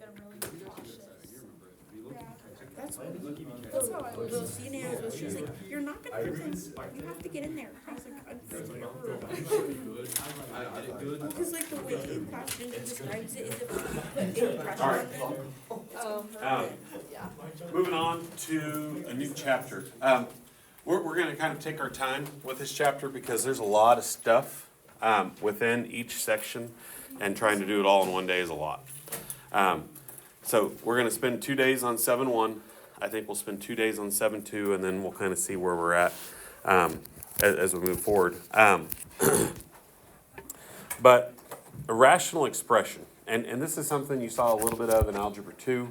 they're really cautious. That's how I was seeing it. She was like, "You're not gonna present. You have to get in there." I was like, "I'm scared." Because like the way Pastor describes it is if you put any pressure on them. Yeah. Moving on to a new chapter. We're going to kind of take our time with this chapter because there's a lot of stuff within each section, and trying to do it all in one day is a lot. So we're going to spend 2 days on 7:1. I think we'll spend 2 days on 7:2, and then we'll kind of see where we're at as we move forward. But a rational expression, and this is something you saw a little bit of in Algebra 2.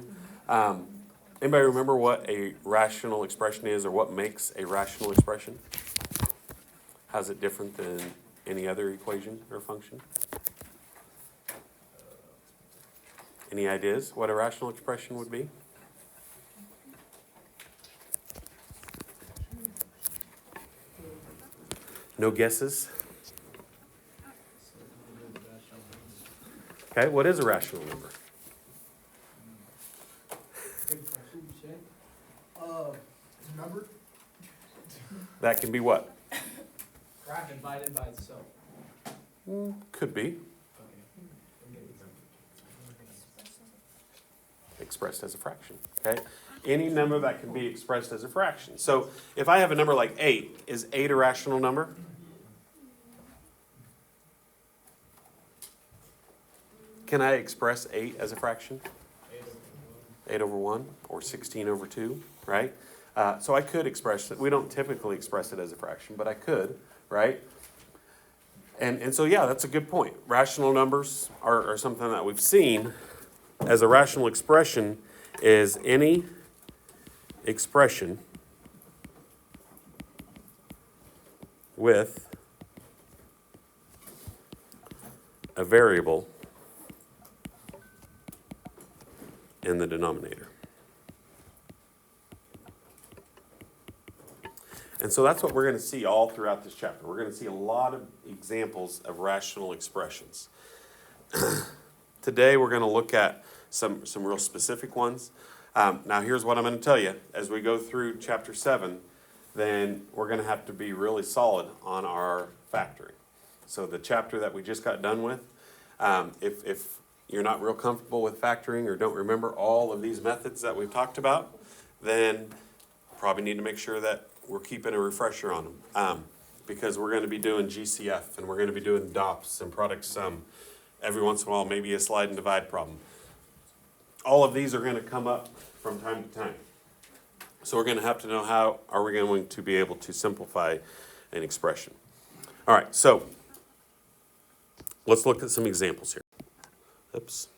Anybody remember what a rational expression is, or what makes a rational expression? How's it different than any other equation or function? Any ideas what a rational expression would be? No guesses? Okay, what is a rational number? Number? That can be what? Fraction divided by itself. Could be. Expressed as a fraction, okay? Any number that can be expressed as a fraction. So if I have a number like 8, is 8 a rational number? Can I express 8 as a fraction? 8 over 1 or 16 over 2, right? So I could express it. We don't typically express it as a fraction, but I could, right? And so, yeah, that's a good point. Rational numbers are something that we've seen as a rational expression is any expression with a variable in the denominator. And so that's what we're going to see all throughout this chapter. We're going to see a lot of examples of rational expressions. Today we're going to look at some real specific ones. Now here's what I'm going to tell you. As we go through chapter 7, then we're going to have to be really solid on our factoring. So the chapter that we just got done with, if you're not real comfortable with factoring or don't remember all of these methods that we've talked about, then probably need to make sure that we're keeping a refresher on them. Because we're going to be doing GCF, and we're going to be doing DOPS and product sum. Every once in a while, maybe a slide and divide problem. All of these are going to come up from time to time. So we're going to have to know how are we going to be able to simplify an expression. All right, so let's look at some examples here. Oops.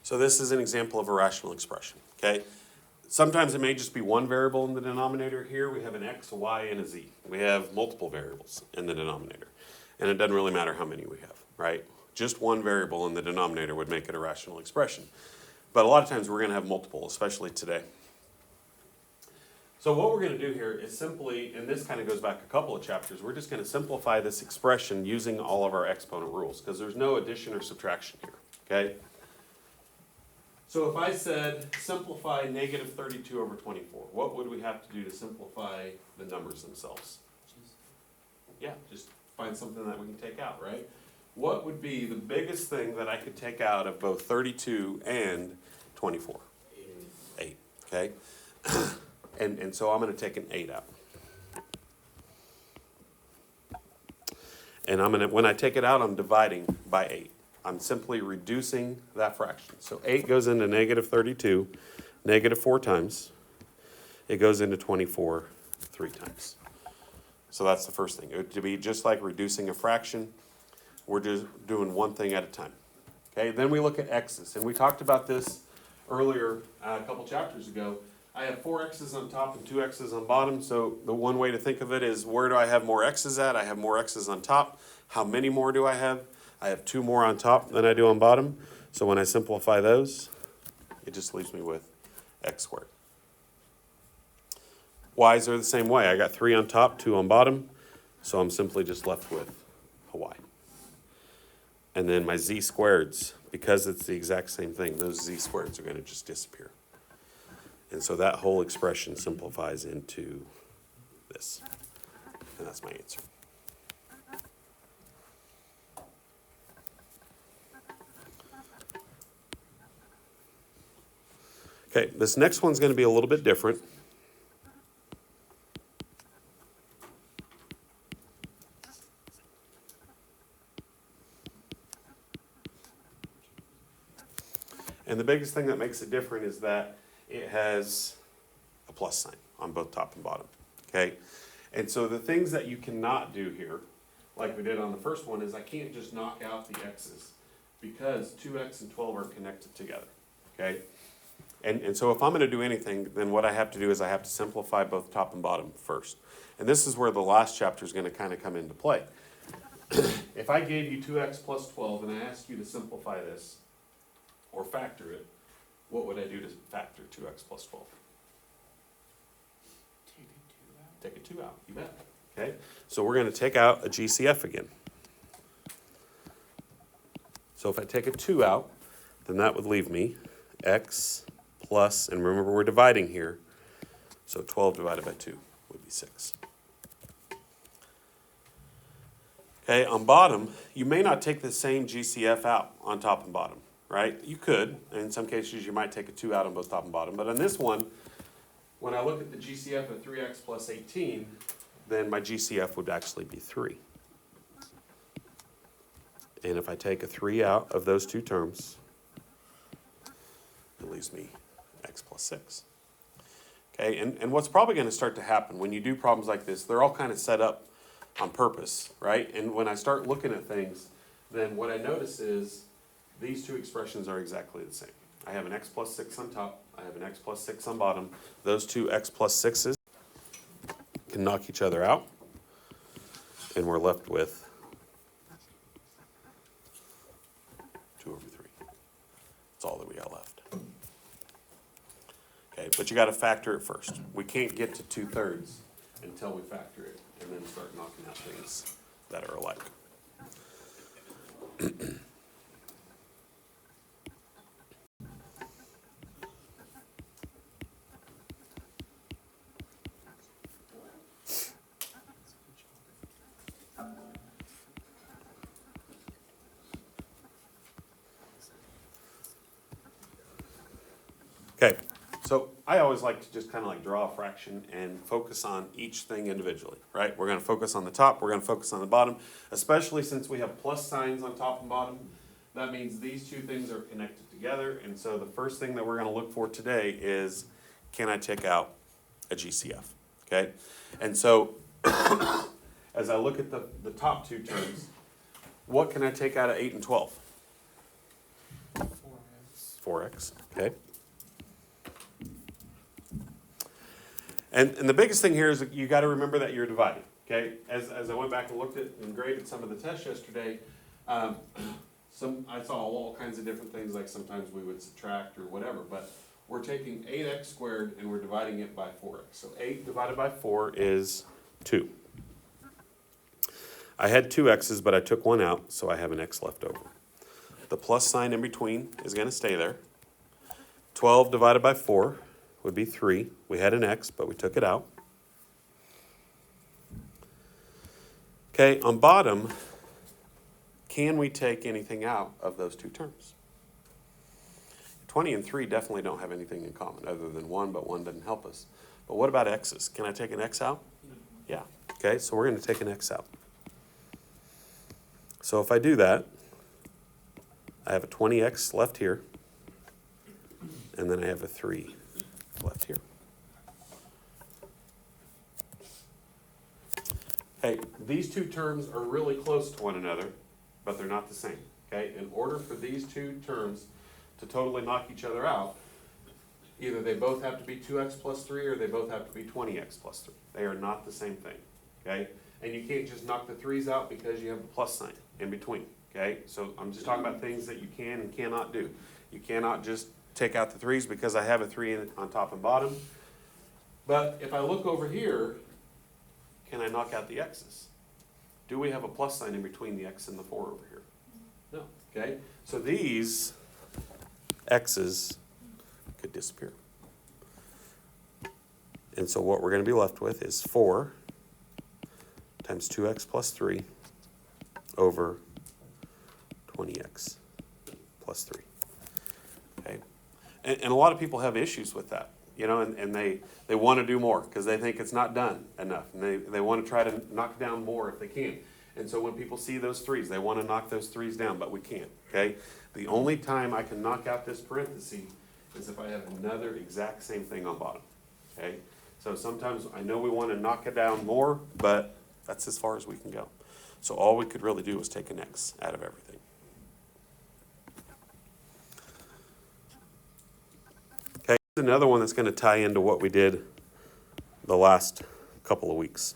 So this is an example of a rational expression, okay? Sometimes it may just be one variable in the denominator. Here we have an x, a y, and a z. We have multiple variables in the denominator. And it doesn't really matter how many we have, right? Just one variable in the denominator would make it a rational expression. But a lot of times we're going to have multiple, especially today. So what we're going to do here is simply, and this kind of goes back a couple of chapters, we're just going to simplify this expression using all of our exponent rules, because there's no addition or subtraction here, okay? So if I said simplify negative 32 over 24, what would we have to do to simplify the numbers themselves? Yeah, just find something that we can take out, right? What would be the biggest thing that I could take out of both 32 and 24? 8, okay? And so I'm going to take an 8 out. And when I take it out, I'm dividing by 8. I'm simply reducing that fraction. So 8 goes into negative 32, negative 4 times. It goes into 24 3 times. So that's the first thing. It would be just like reducing a fraction. We're just doing one thing at a time. Okay, then we look at x's. And we talked about this earlier, a couple chapters ago, I have 4 x's on top and 2 x's on bottom. So the one way to think of it is, where do I have more x's at? I have more x's on top. How many more do I have? I have 2 more on top than I do on bottom. So when I simplify those, it just leaves me with x squared. Y's are the same way. I got 3 on top, 2 on bottom. So I'm simply just left with a y. And then my z squareds, because it's the exact same thing, those z squareds are going to just disappear. And so that whole expression simplifies into this. And that's my answer. Okay, this next one's going to be a little bit different. And the biggest thing that makes it different is that it has a plus sign on both top and bottom, okay? And so the things that you cannot do here, like we did on the first one, is I can't just knock out the x's because 2x and 12 are connected together, okay? And so if I'm going to do anything, then what I have to do is I have to simplify both top and bottom first. And this is where the last chapter is going to kind of come into play. If I gave you 2x plus 12 and I asked you to simplify this or factor it, what would I do to factor 2x plus 12? Take a 2 out, you bet. Okay, so we're going to take out a GCF again. So if I take a 2 out, then that would leave me x plus, and remember we're dividing here, so 12 divided by 2 would be 6. Okay, on bottom, you may not take the same GCF out on top and bottom, right? You could, and in some cases you might take a 2 out on both top and bottom, but on this one, when I look at the GCF of 3x plus 18, then my GCF would actually be 3. And if I take a 3 out of those two terms, it leaves me x plus 6. Okay, and what's probably going to start to happen when you do problems like this, they're all kind of set up on purpose, right? And when I start looking at things, then what I notice is these two expressions are exactly the same. I have an x plus 6 on top, I have an x plus 6 on bottom. Those two x plus 6s can knock each other out, and we're left with 2 over 3. That's all that we got left. Okay, but you got to factor it first. We can't get to 2/3 until we factor it and then start knocking out things that are alike. Okay, so I always like to just kind of like draw a fraction and focus on each thing individually, right? We're going to focus on the top, we're going to focus on the bottom, especially since we have plus signs on top and bottom. That means these two things are connected together, and so the first thing that we're going to look for today is, can I take out a GCF, okay? And so, as I look at the top two terms, what can I take out of 8 and 12? 4x, okay? And the biggest thing here is that you got to remember that you're dividing, okay? As I went back and looked at and graded some of the tests yesterday, I saw all kinds of different things, like sometimes we would subtract or whatever, but we're taking 8x squared and we're dividing it by 4x. So 8 divided by 4 is 2. I had 2 x's, but I took 1 out, so I have an x left over. The plus sign in between is going to stay there. 12 divided by 4 would be 3. We had an x, but we took it out. Okay, on bottom, can we take anything out of those two terms? 20 and 3 definitely don't have anything in common other than 1, but 1 doesn't help us. But what about x's? Can I take an x out? Yeah. Okay, so we're going to take an x out. So if I do that, I have a 20x left here, and then I have a 3 left here. Hey, these two terms are really close to one another, but they're not the same, okay? In order for these two terms to totally knock each other out, Either they both have to be 2x plus 3 or they both have to be 20x plus 3. They are not the same thing, okay? And you can't just knock the 3's out because you have a plus sign in between, okay? So I'm just talking about things that you can and cannot do. You cannot just take out the 3's because I have a 3 on top and bottom. But if I look over here, can I knock out the x's? Do we have a plus sign in between the x and the 4 over here? No, okay? So these x's could disappear. And so what we're going to be left with is 4 times 2x plus 3 over 20x plus 3. Okay? And a lot of people have issues with that, you know, and they want to do more because they think it's not done enough. And they want to try to knock down more if they can. And so when people see those 3's, they want to knock those 3's down, but we can't, okay? The only time I can knock out this parenthesis is if I have another exact same thing on bottom, okay? So sometimes I know we want to knock it down more, but that's as far as we can go. So all we could really do is take an x out of everything. Okay, here's another one that's going to tie into what we did the last couple of weeks.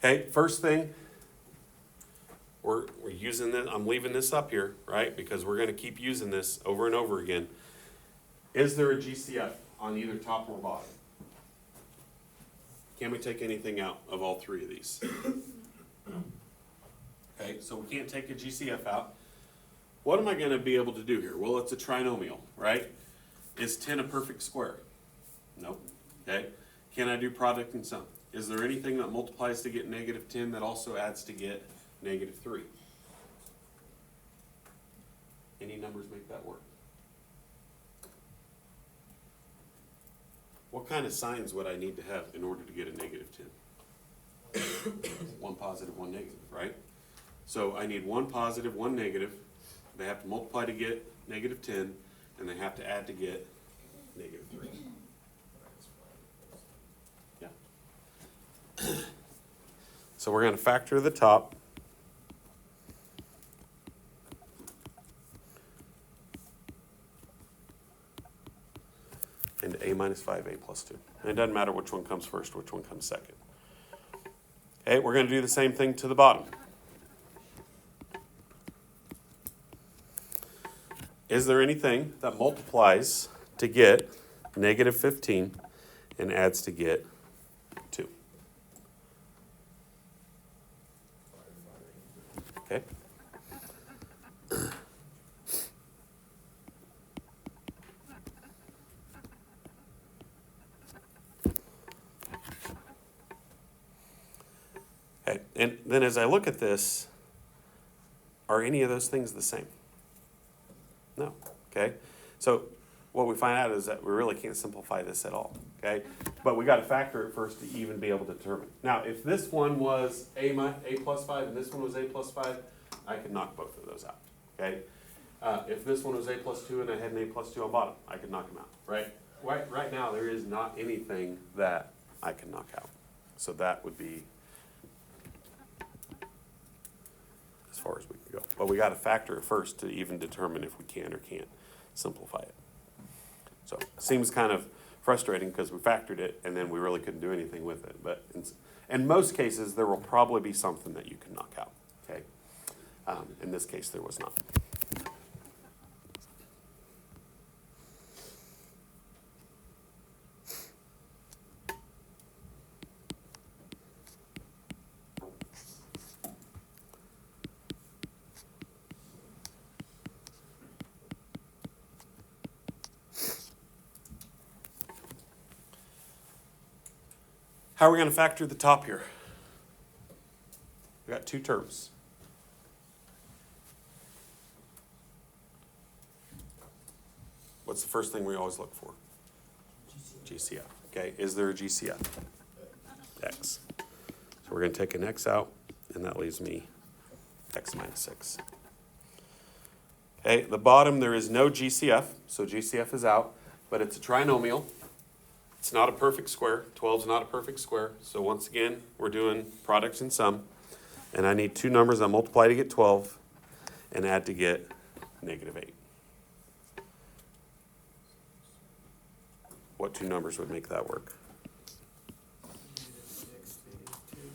Okay, first thing, we're using this, I'm leaving this up here, right? Because we're going to keep using this over and over again. Is there a GCF on either top or bottom? Can we take anything out of all 3 of these? Okay, so we can't take a GCF out. What am I going to be able to do here? Well, it's a trinomial, right? Is 10 a perfect square? Nope. Okay, can I do product and sum? Is there anything that multiplies to get negative 10 that also adds to get negative 3? Any numbers make that work? What kind of signs would I need to have in order to get a negative 10? 1 positive, 1 negative, right? So I need 1 positive, 1 negative. They have to multiply to get negative 10, and they have to add to get negative 3. So we're going to factor the top. Into a minus 5a plus 2. And it doesn't matter which one comes first, which one comes second. Okay, we're going to do the same thing to the bottom. Is there anything that multiplies to get negative 15 and adds to get 2? Okay. Okay, and then as I look at this, are any of those things the same? No, okay? So what we find out is that we really can't simplify this at all, okay? But we got to factor it first to even be able to determine. Now, if this one was a plus 5 and this one was a plus 5, I could knock both of those out, okay? If this one was a plus 2 and I had an a plus 2 on bottom, I could knock them out, right? Right now, there is not anything that I can knock out. So that would be as far as we can go. But we got to factor it first to even determine if we can or can't simplify it. So it seems kind of frustrating because we factored it and then we really couldn't do anything with it. But in most cases, there will probably be something that you can knock out. Okay. In this case, there was not. How are we going to factor the top here? We got 2 terms. What's the first thing we always look for? GCF. Okay, is there a GCF? X. So we're going to take an X out, and that leaves me X minus 6. Okay, the bottom, there is no GCF, so GCF is out, but it's a trinomial. It's not a perfect square. 12 is not a perfect square. So once again, we're doing product and sum. And I need two numbers I multiply to get 12 and add to get -8. What two numbers would make that work?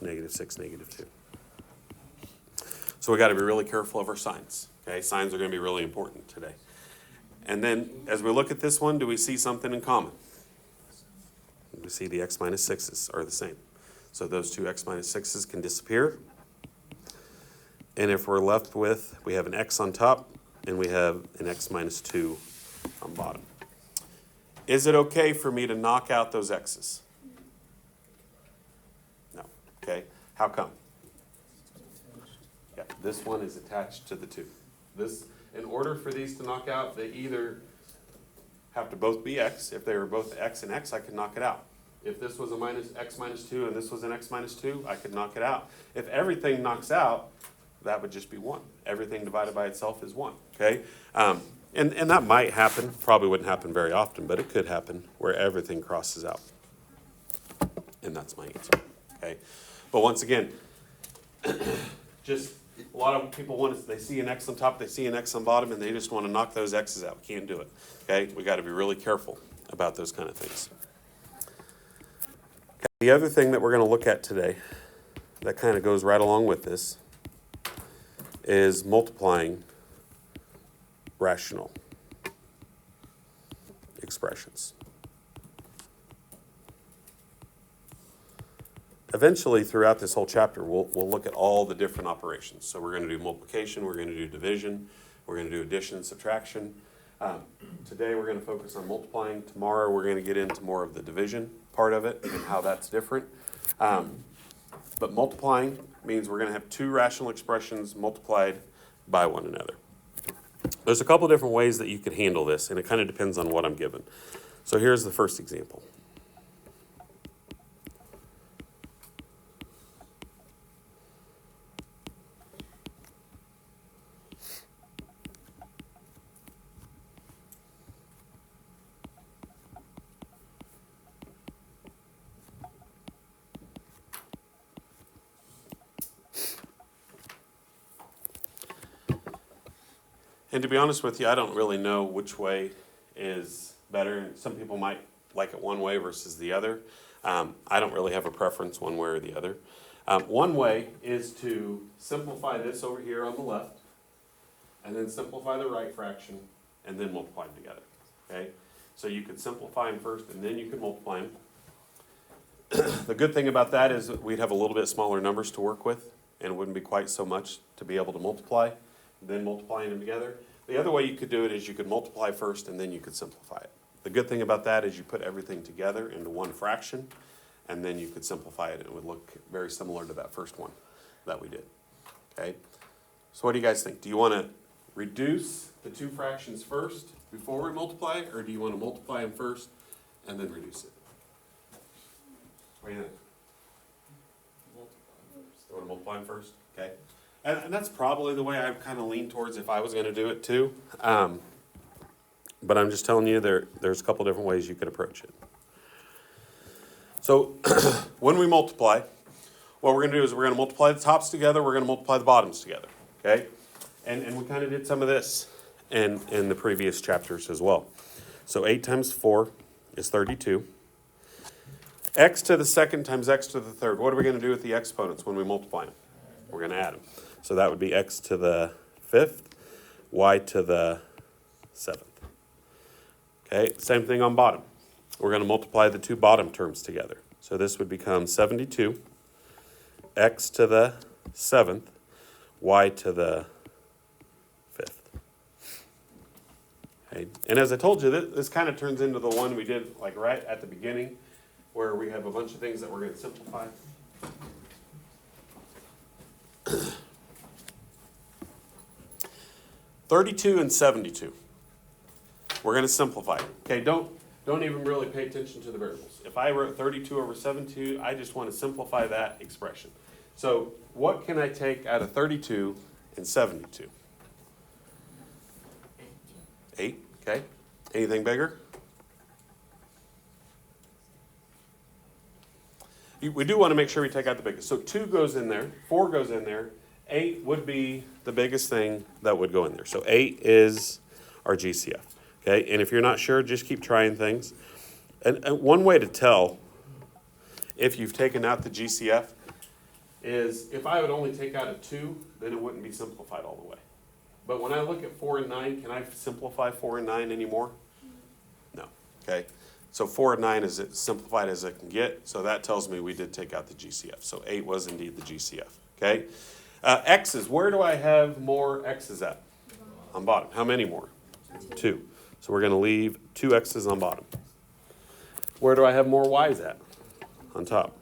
-6, -2. So we got to be really careful of our signs. Okay, signs are going to be really important today. And then as we look at this one, do we see something in common? We see the x minus 6's are the same. So those two x minus 6's can disappear. And if we're left with, we have an x on top and we have an x minus 2 on bottom. Is it okay for me to knock out those x's? No. Okay. How come? Yeah, this one is attached to the 2. In order for these to knock out, they either have to both be x. If they were both x and x, I could knock it out. If this was a x minus 2 and this was an x minus 2, I could knock it out. If everything knocks out, that would just be 1. Everything divided by itself is 1. Okay? And that might happen. Probably wouldn't happen very often, but it could happen where everything crosses out. And that's my answer. Okay? But once again, just a lot of people they see an x on top, they see an x on bottom, and they just want to knock those x's out. Can't do it. Okay? We got to be really careful about those kind of things. Okay. The other thing that we're going to look at today that kind of goes right along with this is multiplying rational expressions. Eventually, throughout this whole chapter, we'll look at all the different operations. So we're going to do multiplication, we're going to do division, we're going to do addition, subtraction. Today we're going to focus on multiplying. Tomorrow we're going to get into more of the division part of it and how that's different. But multiplying means we're going to have two rational expressions multiplied by one another. There's a couple different ways that you could handle this, and it kind of depends on what I'm given. So here's the first example. And to be honest with you, I don't really know which way is better. Some people might like it one way versus the other. I don't really have a preference one way or the other. One way is to simplify this over here on the left, and then simplify the right fraction, and then multiply them together. Okay? So you could simplify them first, and then you could multiply them. The good thing about that is that we'd have a little bit smaller numbers to work with, and it wouldn't be quite so much to be able to multiply, then multiplying them together. The other way you could do it is you could multiply first and then you could simplify it. The good thing about that is you put everything together into one fraction, and then you could simplify it, and it would look very similar to that first one that we did. Okay? So what do you guys think? Do you want to reduce the two fractions first before we multiply, or do you want to multiply them first and then reduce it? What do you think? You want to multiply them first? Okay. And that's probably the way I kind of lean towards if I was going to do it too. But I'm just telling you there's a couple different ways you could approach it. So when we multiply, what we're going to do is we're going to multiply the tops together, we're going to multiply the bottoms together. Okay? And we kind of did some of this in the previous chapters as well. So 8 times 4 is 32. X to the second times x to the third. What are we going to do with the exponents when we multiply them? We're going to add them. So that would be x to the 5th, y to the 7th. Okay, same thing on bottom. We're going to multiply the two bottom terms together. So this would become 72, x to the 7th, y to the 5th. Okay. And as I told you, this kind of turns into the one we did like right at the beginning, where we have a bunch of things that we're going to simplify. 32 and 72. We're going to simplify it. Okay, don't even really pay attention to the variables. If I wrote 32 over 72, I just want to simplify that expression. So what can I take out of 32 and 72? 8, okay. Anything bigger? We do want to make sure we take out the biggest. So 2 goes in there, 4 goes in there, 8 would be the biggest thing that would go in there. So 8 is our GCF, okay? And if you're not sure, just keep trying things. And one way to tell if you've taken out the GCF is if I would only take out a 2, then it wouldn't be simplified all the way. But when I look at 4 and 9, can I simplify 4 and 9 anymore? No, okay? So 4 and 9 is as simplified as it can get, so that tells me we did take out the GCF. So 8 was indeed the GCF, okay? X's, where do I have more X's at? On bottom. How many more? 2. So we're going to leave 2 X's on bottom. Where do I have more Y's at? On top.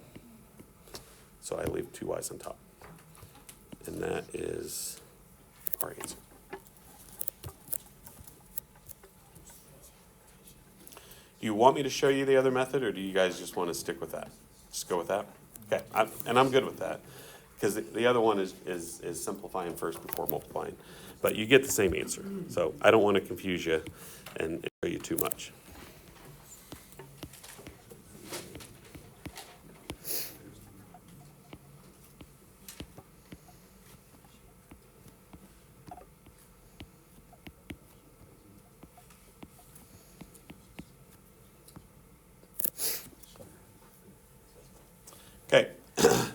So I leave 2 Y's on top. And that is our answer. Do you want me to show you the other method, or do you guys just want to stick with that? Just go with that? Okay, I'm good with that, because the other one is simplifying first before multiplying. But you get the same answer, so I don't want to confuse you and show you too much. Okay,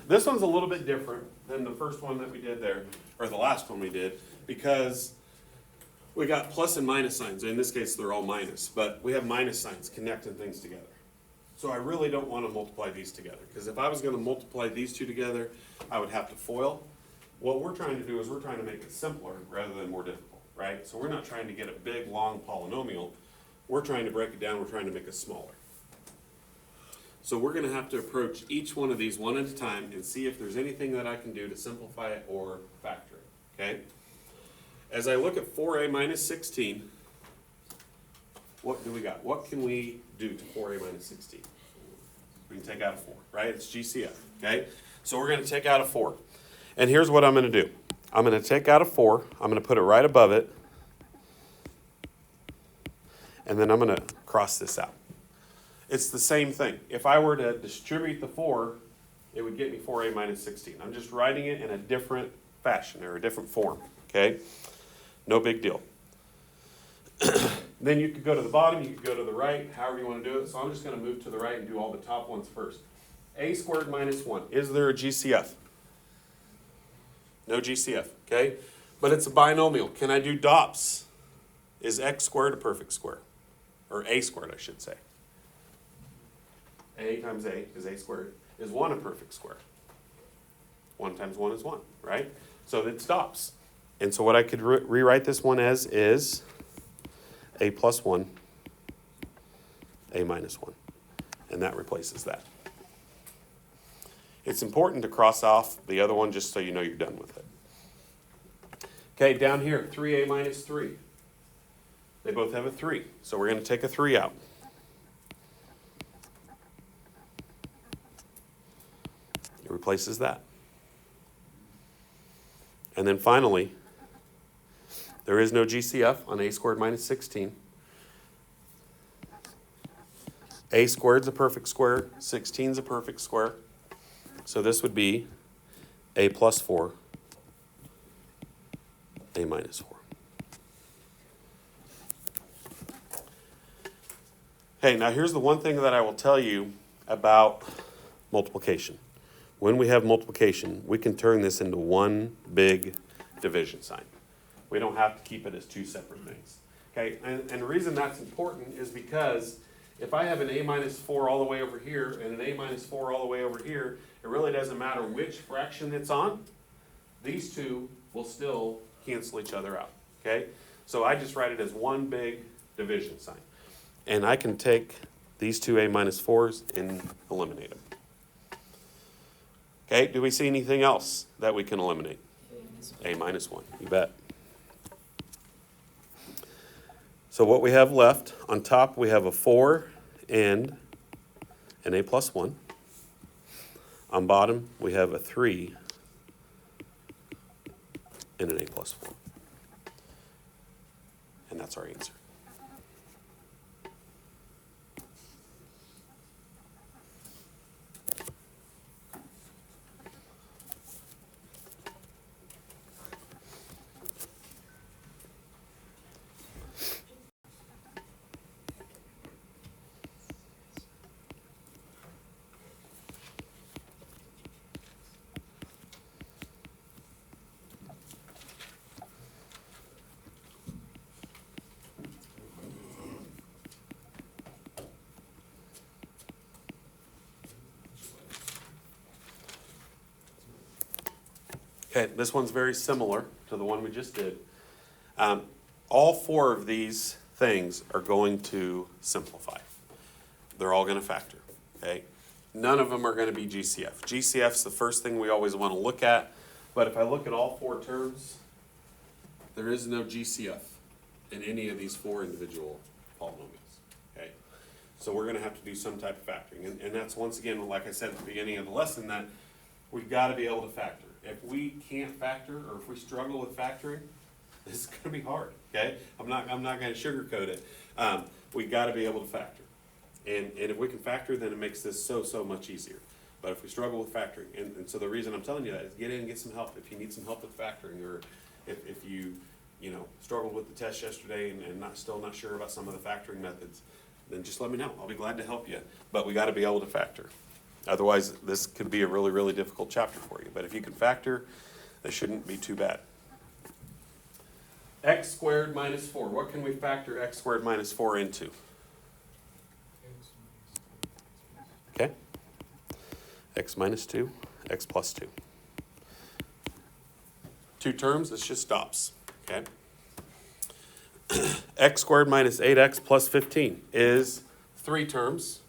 this one's a little bit different than the first one that we did there, or the last one we did, because we got plus and minus signs. In this case, they're all minus, but we have minus signs connecting things together. So I really don't want to multiply these together, because if I was going to multiply these two together, I would have to FOIL. What we're trying to do is we're trying to make it simpler rather than more difficult, right? So we're not trying to get a big, long polynomial. We're trying to break it down. We're trying to make it smaller. So we're going to have to approach each one of these one at a time and see if there's anything that I can do to simplify it or factor it, okay? As I look at 4a minus 16, what do we got? What can we do to 4a minus 16? We can take out a 4, right? It's GCF, okay? So we're going to take out a 4. And here's what I'm going to do. I'm going to take out a 4. I'm going to put it right above it. And then I'm going to cross this out. It's the same thing. If I were to distribute the 4, it would get me 4a minus 16. I'm just writing it in a different fashion or a different form, okay? No big deal. Then you could go to the bottom, you could go to the right, however you want to do it. So I'm just going to move to the right and do all the top ones first. A squared minus 1. Is there a GCF? No GCF, okay? But it's a binomial. Can I do dots? Is x squared a perfect square? Or a squared, I should say. A times a is a squared. Is 1 a perfect square? 1 times 1 is 1, right? So it stops. And so what I could rewrite this one as is a plus 1, a minus 1. And that replaces that. It's important to cross off the other one just so you know you're done with it. Okay, down here, 3a minus 3. They both have a 3. So we're going to take a 3 out. It replaces that. And then finally, there is no GCF on a squared minus 16. A squared is a perfect square. 16 is a perfect square. So this would be a plus 4, a minus 4. Okay, now here's the one thing that I will tell you about multiplication. When we have multiplication, we can turn this into one big division sign. We don't have to keep it as two separate things. Okay, and the reason that's important is because if I have an a minus 4 all the way over here and an a minus 4 all the way over here, it really doesn't matter which fraction it's on. These two will still cancel each other out. Okay, so I just write it as one big division sign. And I can take these two a minus 4s and eliminate them. Okay, do we see anything else that we can eliminate? A minus 1, you bet. So what we have left, on top we have a 4 and an a plus 1. On bottom we have a 3 and an a plus 1. And that's our answer. Okay, this one's very similar to the one we just did. All four of these things are going to simplify. They're all going to factor, okay? None of them are going to be GCF. GCF's the first thing we always want to look at, but if I look at all four terms, there is no GCF in any of these four individual polynomials, okay? So we're going to have to do some type of factoring, and that's once again, like I said at the beginning of the lesson, that we've got to be able to factor. If we can't factor, or if we struggle with factoring, this is going to be hard, okay? I'm not going to sugarcoat it. We've got to be able to factor. And if we can factor, then it makes this so much easier. But if we struggle with factoring, and so the reason I'm telling you that is get in and get some help. If you need some help with factoring, or if you struggled with the test yesterday and still not sure about some of the factoring methods, then just let me know. I'll be glad to help you. But we got to be able to factor. Otherwise, this could be a really difficult chapter for you. But if you can factor, that shouldn't be too bad. X squared minus 4. What can we factor x squared minus 4 into? Okay. X minus 2, x plus 2. Two terms, this just stops. Okay. X squared minus 8x plus 15 is three terms.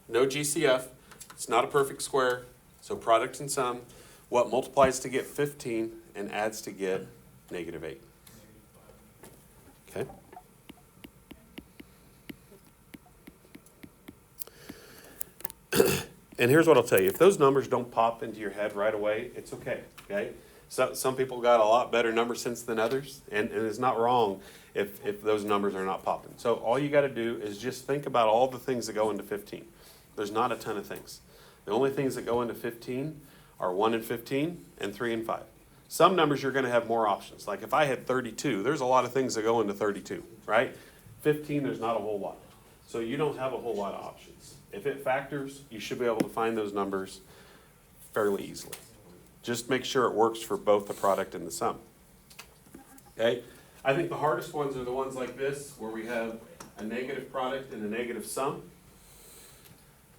No GCF. It's not a perfect square, so product and sum. What multiplies to get 15 and adds to get negative 8? Okay. And here's what I'll tell you. If those numbers don't pop into your head right away, it's okay, okay? So, some people got a lot better number sense than others, and it's not wrong if those numbers are not popping. So all you got to do is just think about all the things that go into 15. There's not a ton of things. The only things that go into 15 are 1 and 15 and 3 and 5. Some numbers you're going to have more options. Like if I had 32, there's a lot of things that go into 32, right? 15, there's not a whole lot. So you don't have a whole lot of options. If it factors, you should be able to find those numbers fairly easily. Just make sure it works for both the product and the sum. Okay? I think the hardest ones are the ones like this, where we have a negative product and a negative sum.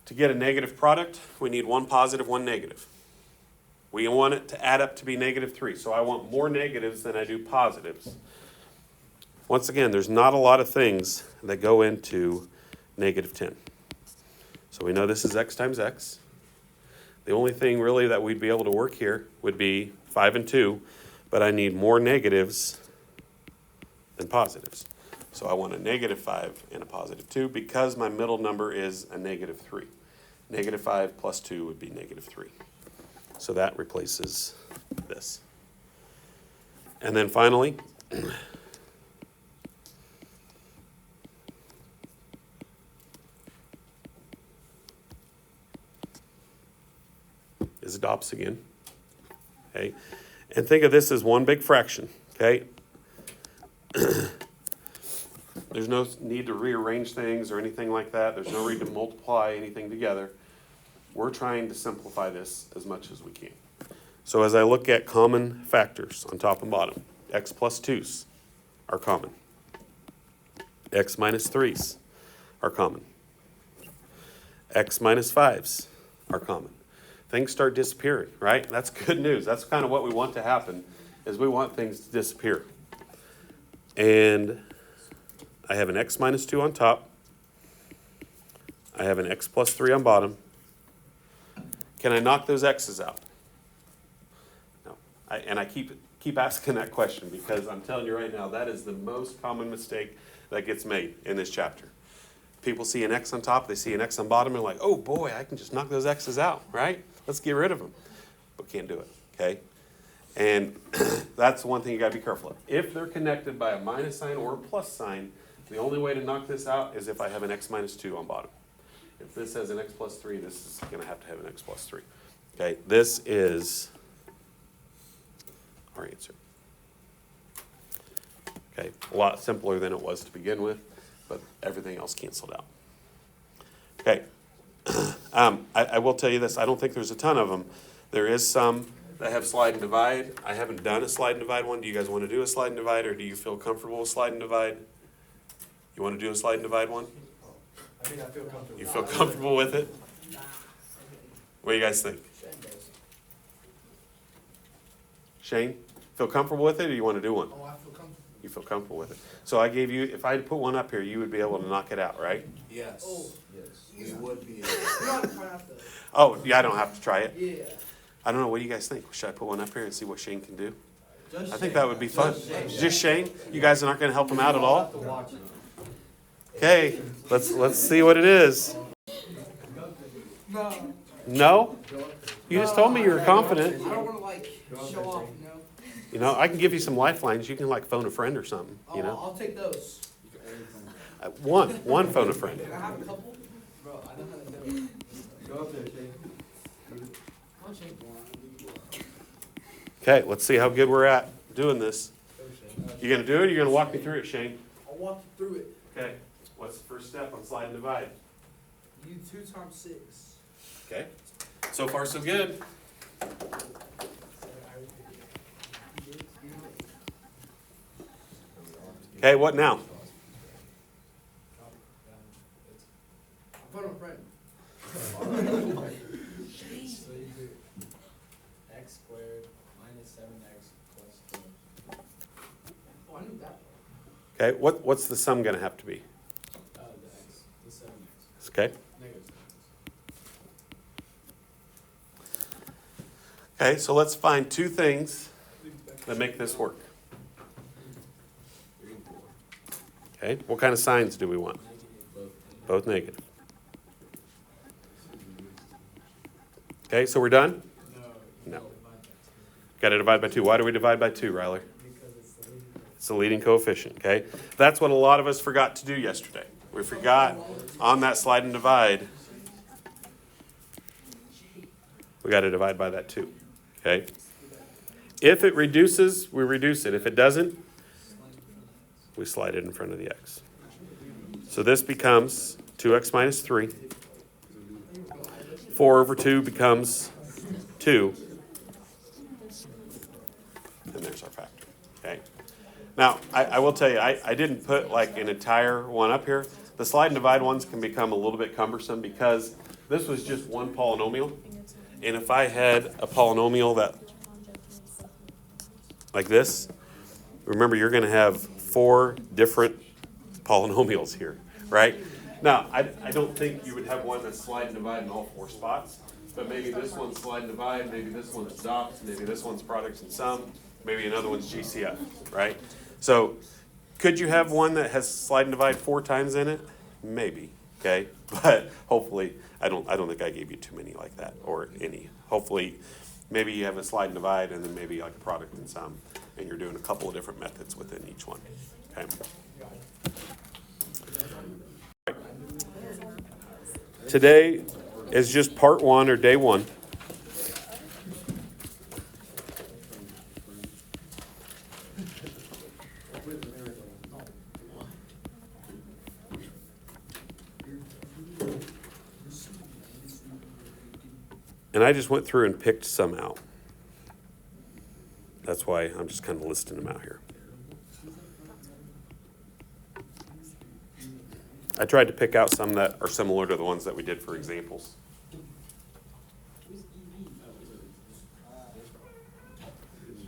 To get a negative product, we need one positive, one negative. We want it to add up to be negative 3. So I want more negatives than I do positives. Once again, there's not a lot of things that go into negative 10. So we know this is x times x. The only thing really that we'd be able to work here would be 5 and 2, but I need more negatives than positives. So I want a negative 5 and a positive 2 because my middle number is a negative 3. Negative 5 plus 2 would be negative 3. So that replaces this. And then finally, is adopts again. Okay? And think of this as one big fraction. Okay? There's no need to rearrange things or anything like that. There's no need to multiply anything together. We're trying to simplify this as much as we can. So as I look at common factors on top and bottom, x plus 2's are common. X minus 3's are common. X minus 5's are common. Things start disappearing, right? That's good news. That's kind of what we want to happen, is we want things to disappear. And I have an x minus 2 on top. I have an x plus 3 on bottom. Can I knock those x's out? No. I keep asking that question because I'm telling you right now, that is the most common mistake that gets made in this chapter. People see an x on top, they see an x on bottom, and they're like, oh boy, I can just knock those x's out, right? Let's get rid of them. But can't do it, okay? And that's one thing you got to be careful of. If they're connected by a minus sign or a plus sign, the only way to knock this out is if I have an x minus 2 on bottom. If this has an x plus 3, this is going to have an x plus 3. Okay, this is our answer. Okay, a lot simpler than it was to begin with, but everything else canceled out. Okay, I will tell you this. I don't think there's a ton of them. There is some that have slide and divide. I haven't done a slide and divide one. Do you guys want to do a slide and divide, or do you feel comfortable with slide and divide? You want to do a slide and divide one? I mean, I feel comfortable. You feel comfortable with it? What do you guys think? Shane, feel comfortable with it, or you want to do one? Oh, I feel comfortable. You feel comfortable with it. So I gave you, if I had put one up here, you would be able to knock it out, right? Yes. Oh. Yes, we would be. You don't have to try out though. Oh, yeah, I don't have to try it. Yeah. I don't know, what do you guys think? Should I put one up here and see what Shane can do? Just I think that would be fun. Just Shane? You guys are not going to help him out at all? Okay, let's see what it is. No. No? You just told me you were confident. I don't want to like show off, you know. You know, I can give you some lifelines. You can like phone a friend or something, you Oh, know? I'll take those. One phone a friend. Can I have a couple? Bro, I know how to do it. Go up there, Shane. I'll shake one. Okay, let's see how good we're at doing this. You gonna do it, or you gonna walk me through it, Shane? I'll walk you through it. Okay, what's the first step on slide and divide? You 2 times 6. Okay, so far so good. Okay, what now? Put on friend. So you do x squared minus 7x plus 12. Oh, I knew that. Okay, what's the sum gonna have to be? The x, the 7x. Okay, Negative 7x. okay, so let's find two things that make this work. Okay, what kind of signs do we want? Both negative. Okay, so we're done? No. Got to divide by 2. Why do we divide by 2, Riley? Because It's the leading coefficient, okay? That's what a lot of us forgot to do yesterday. We forgot on that slide and divide, we got to divide by that 2, okay? If it reduces, we reduce it. If it doesn't, we slide it in front of the x. So this becomes 2x minus 3. 4 over 2 becomes 2. And there's our factor, okay? Now, I will tell you, I didn't put like an entire one up here. The slide and divide ones can become a little bit cumbersome because this was just one polynomial. And if I had a polynomial that, like this, remember you're going to have 4 different polynomials here, right? Now, I don't think you would have one that's slide and divide in all 4 spots, but maybe this one's slide and divide, maybe this one's dots, maybe this one's products and sum, maybe another one's GCF, right? So could you have one that has slide and divide 4 times in it? Maybe, okay? But hopefully, I don't think I gave you too many like that, or any. Hopefully, maybe you have a slide and divide and then maybe like a product and sum, and you're doing a couple of different methods within each one, okay? Today is just part 1 or day 1. And I just went through and picked some out. That's why I'm just kind of listing them out here. I tried to pick out some that are similar to the ones that we did for examples.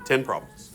Ten problems.